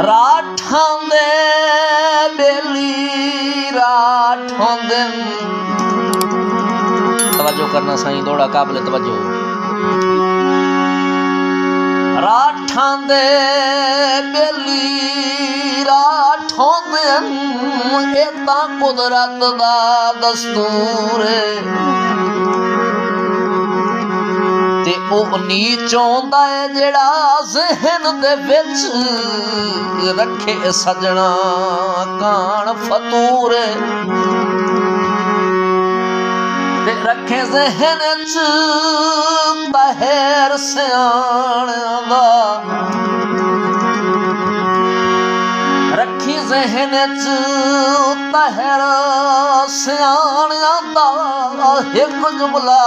राठां दे बेली राठों दे तवज्जो करना साईं दौड़ा काबिल तवज्जो राठां दे बेली राठों दे ए तां कुदरत दा दस्तूर ते ओ नीचों दा जेड़ा ज़हन दे विच रखे सजना कान फतूर ते रखे ज़हन च तहर सियाणियां दा रखी ज़हन च तहर सियाणियां दा एक जुमला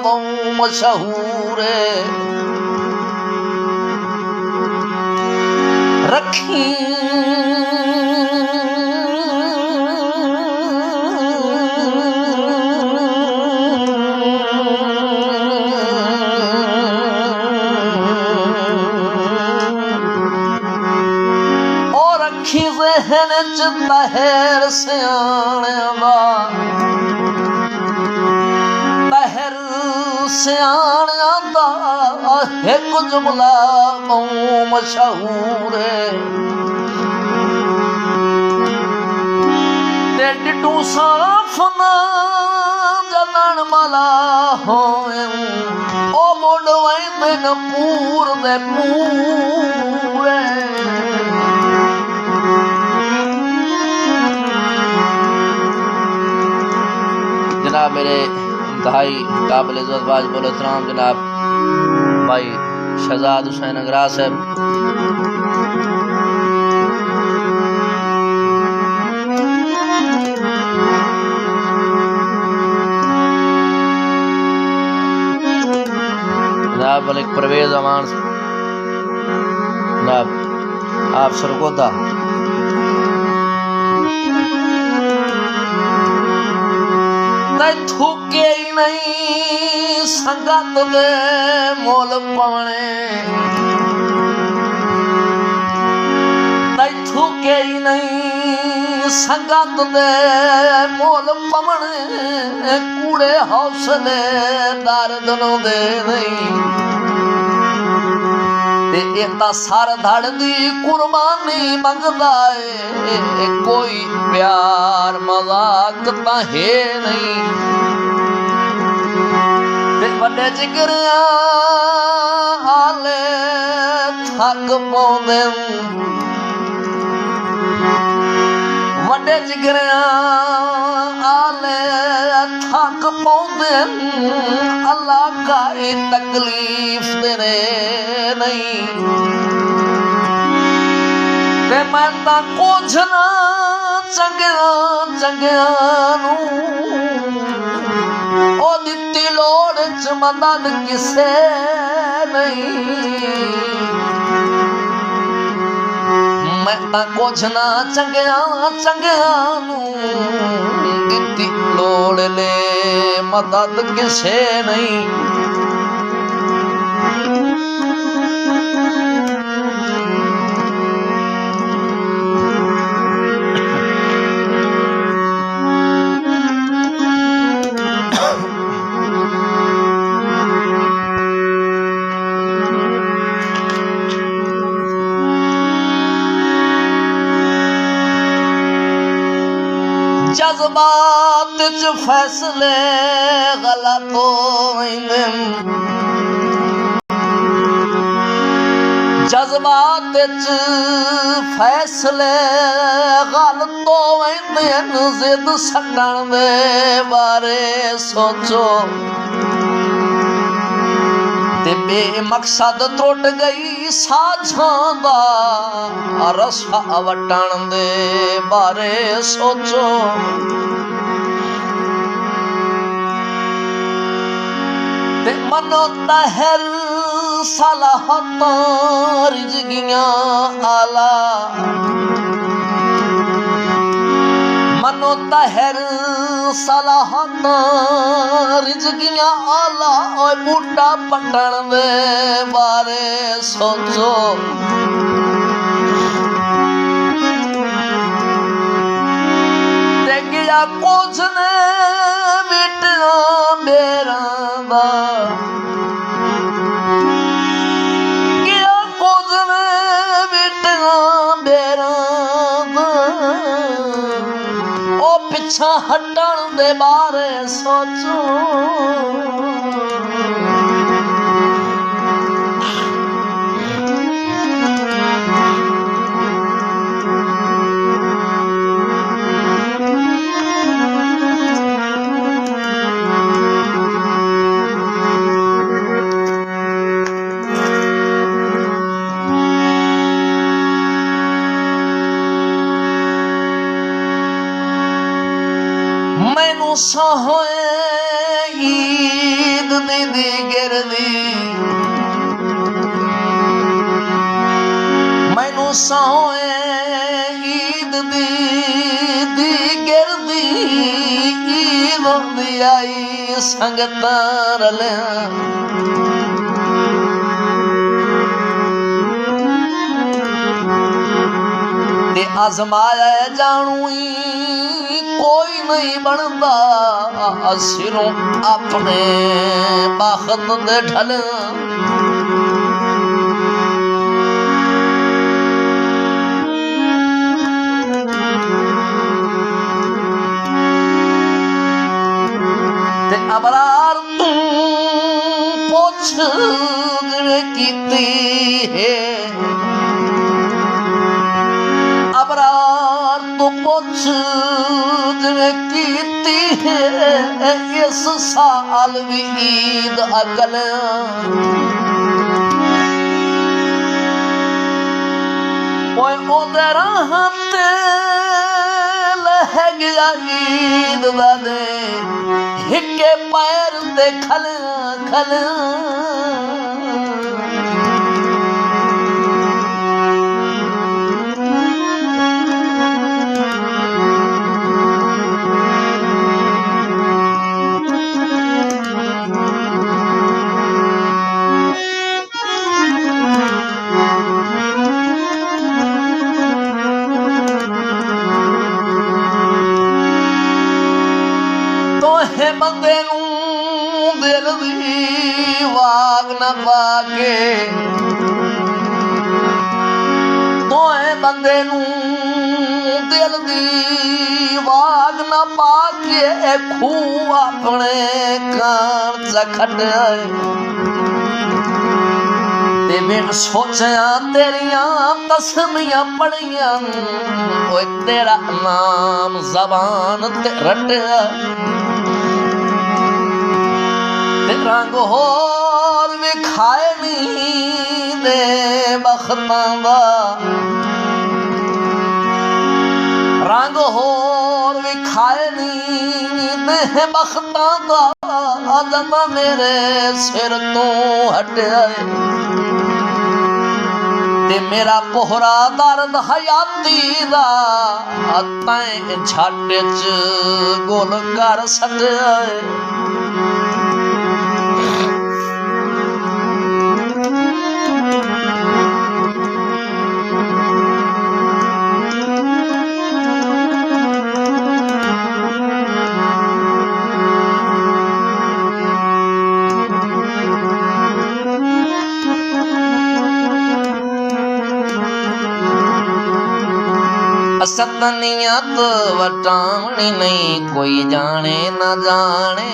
बहु मशहूर रखी ज़हन च तहर सियाणियां दा तहर सियाणियां दा एक जुमला बहु मशहूर ते डिटू साफ ना जदन मला होए ओ मुंड वैंदे न पूर दे पूरे जनाब मेरे इंतहाई काबिल इज़्ज़त वाजिब एहतराम जनाब भाई शहजाद हुसैन अगरा साहब जनाब मलिक परवेज अमान जनाब आप सरगोदा थूके ही नहीं संगत दे मोल पवने थूके ही नहीं संगत दे मोल पवने कूड़े हौसले दर्द नु दे नहीं ते इता सर धड़ दी कुर्बानी मंगदा है कोई प्यार मजाक तां है नहीं ते वड्डे जिगरिया हाले थक पौंदे वड्डे जिगरिया हाले थक पौंदे अल्लाह काई तकलीफ देने नहीं ते मैं तां कुछ ना चंगिया चंगिया नू ओ दित्ती लोड़ च मदद किसे नहीं मैं तां कुछ ना चंगिया चंगिया नू दित्ती लोड़ ले मदद किसे नहीं जज्बात च फैसले गलत होंदे जज्बात च फैसले गलत होंदे जिद छड्डण दे बारे सोचो ते बेमकसद त्रुट गई साझां दा रस्सा वटण दे बारे सोचो ते मनो तहर सलाहतां रिजगियां आला मनो तहर सलाहतां रिजगियां आला ओए बूटा पटण दे बारे सोचो पिछा हटण दे बारे सोचो मैनू सोए ईद दी गिरदी मैनू सोए ईद दी गिरदी ईद दी आई संगत रलिया ते आजमाया जानू कोई नहीं बनता सिरों अपने बखत दे ढल ते अबरार तू पुछ कीती है अबरार तो पुछ कीती है इस साल भी ईद अगल ओदे राह ते लह गया ईद दा दे हिके पैर ते खल खल बंदे नू दिल दी वाग न पाके तोहे बंदे नू दिल दी वाग न पाके खू अपने कान चखट ते मैं सोचा तेरिया तस्मियां पढ़ियां ओए तेरा नाम जबान ते रट रंग होर विखाए नी दे बखतां दा रंग होर विखाए नी दे बखतां दा अदम मेरे सिर तो हटिया ते मेरा पोहरा दर्द हयाती दा तैं झट च गोल कर सटिया असतनियत वटावनी नहीं कोई जाने न जाने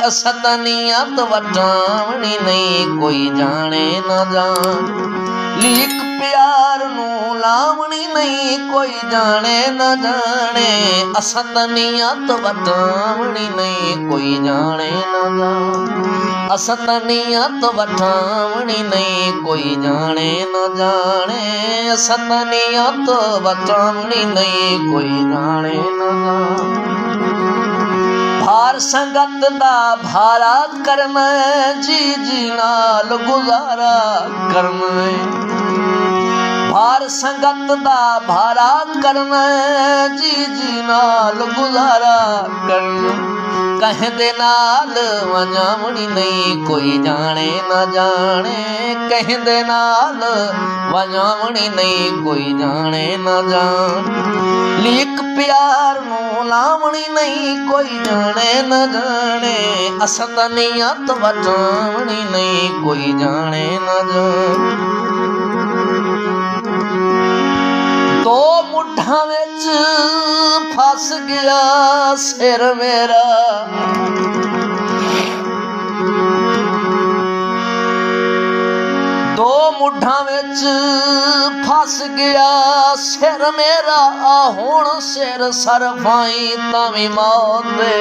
असतनियत वटावनी नहीं कोई जाने न जाने लीक प्यार नू लावनी नहीं कोई जाने न जाने असतनियत वटावनी नहीं कोई जाने न जाने असतनियत वटावनी नहीं कोई जाने न जाने असतनियत वटावनी नहीं कोई जाने न जाने भार संगत दा भारा करना जी जी नाल गुजारा करना भार संगत दा भारा करना जी जी नाल गुजारा करना कह दे नाल वजावनी नहीं कोई जाने न जाने कह दे नाल वजावनी नहीं कोई जाने न जाने लीक प्यार नू लावनी नहीं कोई जाने न जाने असतनियत वटावनी नहीं कोई जाने न जाने दो मुठा विच फस गया सिर मेरा। दो मुठा विच फस गया सिर मेरा, हुण सिर सरफाई तावी मौत दे।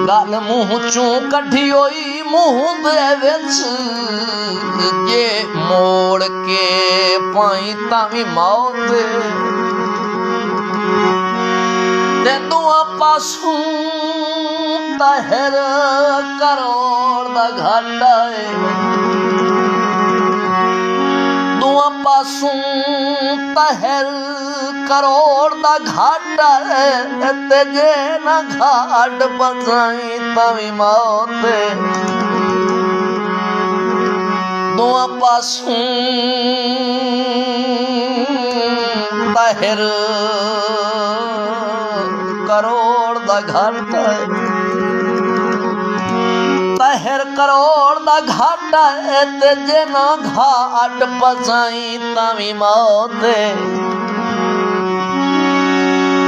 गल मूँह चू कढ़ी होई मूँह दे विच, जे मोड़ के पाई तावी मौत दे। ते दुआ पासों तहर करोड़ दा घाटा है, दुआ पासों तहर करोड़ दा घाटा है। ते जे ना घाट बसाई तावी मौत है। दुआ पासों तहर करोड़ दा घाटा है, तहर करोड़ दा घाटा है। ते जे ना घाट बसाई तावी मौत है।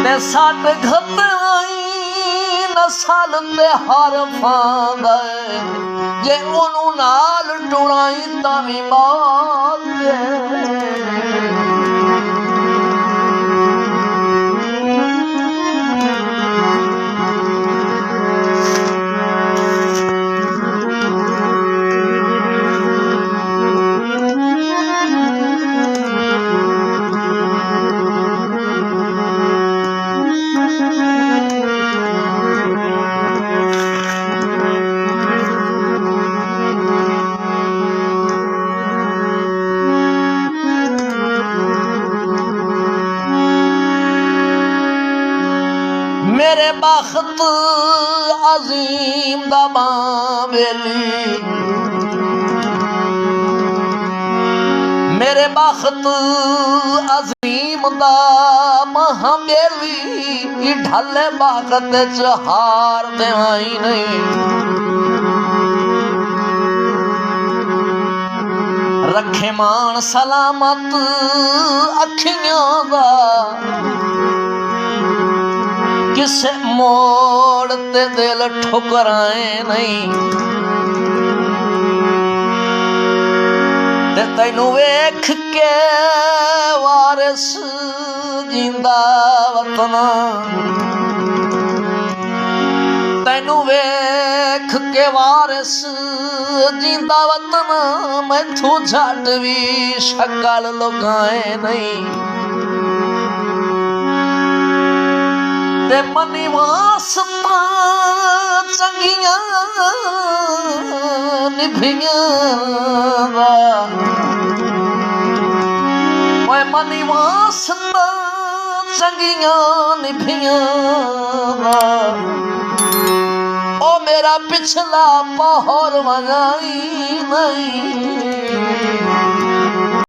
ते सट घताई नसल ते हर फांदा है, जे ओनू नाल टुराई तावी मौत है। मेरे बख्त अजीम दा बावेली, मेरे बख्त अजीम दा महाबेली। ढले बख्त च हार देवाई नहीं, रखे मान सलामत अखियां दा। किसे मोड़ ते दिल ठुकराए नहीं, ते तैनू वेख के वारिस जिंदा वतना, तैनू वेख के वारिस जिंदा वतना। मैथू झट भी शक्ल लुकाए नहीं, ते मनी वासता चंगियां निभियां दा। ओए मनी वासता चंगियां निभियां दा। ओ मेरा पिछला पहर वजाई नहीं,